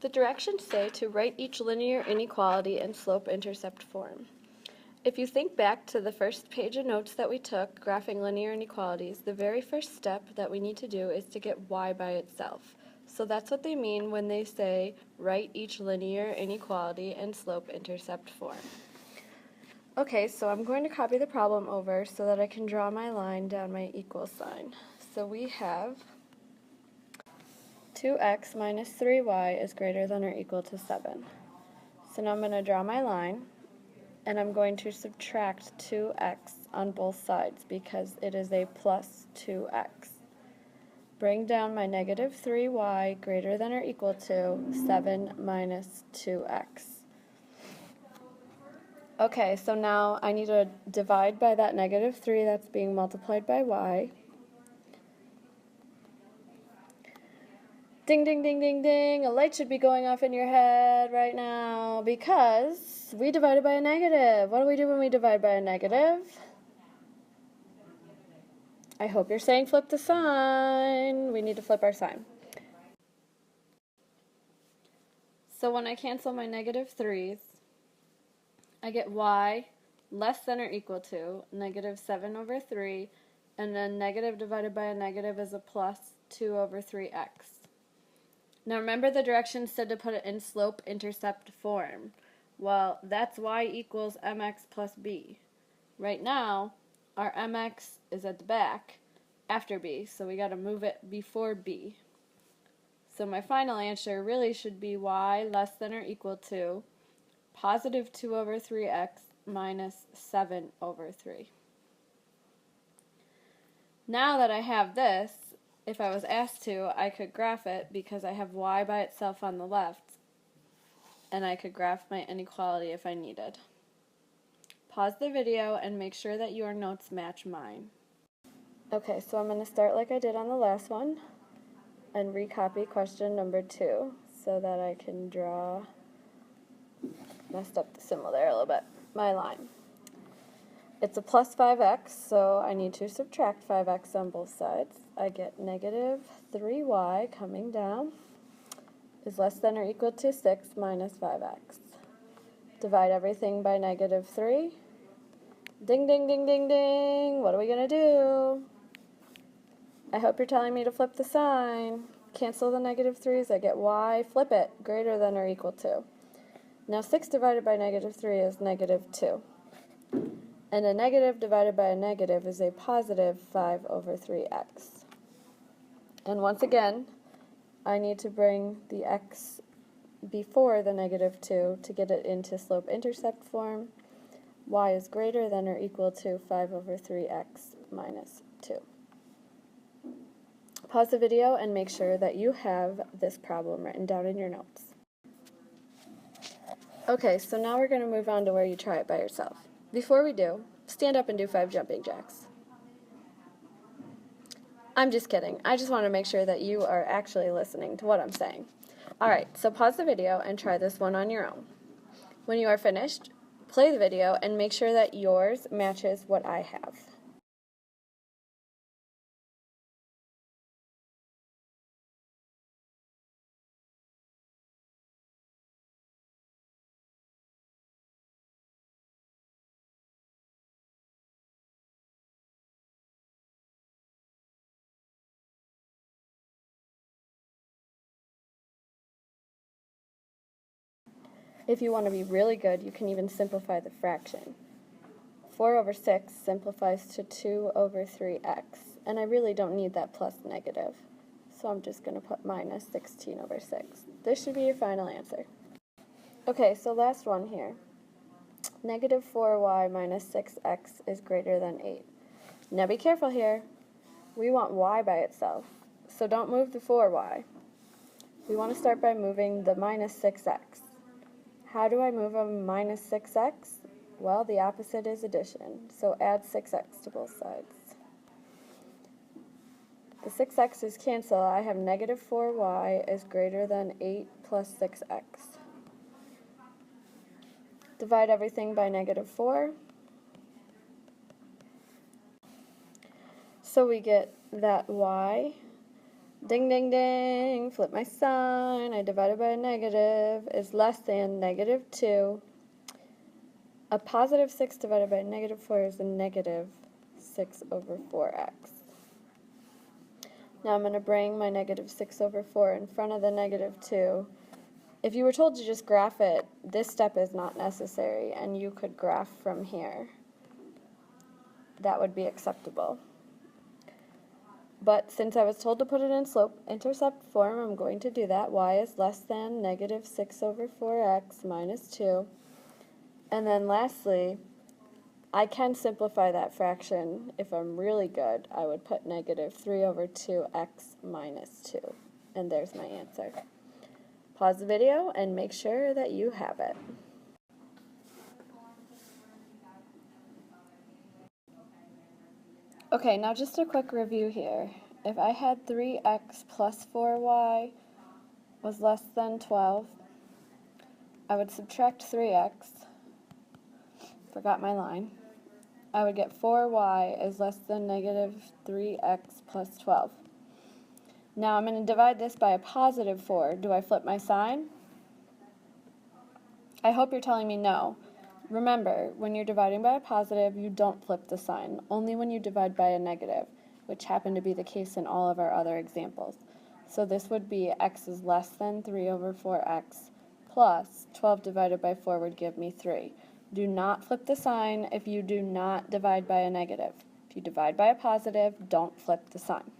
The directions say to write each linear inequality in slope-intercept form. If you think back to the first page of notes that we took, graphing linear inequalities, the very first step that we need to do is to get y by itself. So that's what they mean when they say write each linear inequality in slope-intercept form. Okay, so I'm going to copy the problem over so that I can draw my line down my equal sign. So we have 2x minus 3y is greater than or equal to 7. So now I'm going to draw my line, and I'm going to subtract 2x on both sides because it is a plus 2x. Bring down my negative 3y greater than or equal to 7 minus 2x. Okay, so now I need to divide by that negative 3 that's being multiplied by y. Ding, ding, ding, ding, ding. A light should be going off in your head right now because we divided by a negative. What do we do when we divide by a negative? I hope you're saying flip the sign. We need to flip our sign. So when I cancel my negative 3's, I get y less than or equal to negative 7 over 3, and then negative divided by a negative is a plus 2 over 3x. Now remember the directions said to put it in slope-intercept form. Well, that's y equals mx plus b. Right now, our mx is at the back after b, so we got to move it before b. So my final answer really should be y less than or equal to positive 2 over 3x minus 7 over 3. Now that I have this, if I was asked to, I could graph it because I have y by itself on the left, and I could graph my inequality if I needed. Pause the video and make sure that your notes match mine. Okay, so I'm going to start like I did on the last one and recopy question number 2 so that I can draw, messed up the symbol there a little bit, my line. It's a plus 5x, so I need to subtract 5x on both sides. I get negative 3y coming down is less than or equal to 6 minus 5x. Divide everything by negative 3. Ding, ding, ding, ding, ding. What are we going to do? I hope you're telling me to flip the sign. Cancel the negative 3's. I get y, flip it, greater than or equal to. Now 6 divided by negative 3 is negative 2. And a negative divided by a negative is a positive 5 over 3x. And once again, I need to bring the x before the negative 2 to get it into slope-intercept form. Y is greater than or equal to 5 over 3x minus 2. Pause the video and make sure that you have this problem written down in your notes. Okay, so now we're going to move on to where you try it by yourself. Before we do, stand up and do 5 jumping jacks. I'm just kidding. I just want to make sure that you are actually listening to what I'm saying. Alright, so pause the video and try this one on your own. When you are finished, play the video and make sure that yours matches what I have. If you want to be really good, you can even simplify the fraction. 4 over 6 simplifies to 2 over 3x, and I really don't need that plus negative, so I'm just going to put minus 16 over 6. This should be your final answer. Okay, so last one here. Negative 4y minus 6x is greater than 8. Now be careful here. We want y by itself, so don't move the 4y. We want to start by moving the minus 6x. How do I move a minus 6x? Well, the opposite is addition, so add 6x to both sides. The 6x's cancel. I have negative 4y is greater than 8 plus 6x. Divide everything by negative 4. So we get that y Ding, ding, ding, flip my sign. I divided by a negative is less than negative 2. A positive 6 divided by a negative 4 is a negative 6 over 4x. Now I'm going to bring my negative 6 over 4 in front of the negative 2. If you were told to just graph it, this step is not necessary, and you could graph from here. That would be acceptable. But since I was told to put it in slope-intercept form, I'm going to do that. Y is less than negative 6 over 4x minus 2. And then lastly, I can simplify that fraction. If I'm really good, I would put negative 3 over 2x minus 2. And there's my answer. Pause the video and make sure that you have it. Okay, now just a quick review here. If I had 3x plus 4y was less than 12, I would subtract 3x, forgot my line, I would get 4y is less than negative 3x plus 12. Now I'm going to divide this by a positive 4. Do I flip my sign? I hope you're telling me no. Remember, when you're dividing by a positive, you don't flip the sign, only when you divide by a negative, which happened to be the case in all of our other examples. So this would be x is less than 3 over 4x plus 12 divided by 4 would give me 3. Do not flip the sign if you do not divide by a negative. If you divide by a positive, don't flip the sign.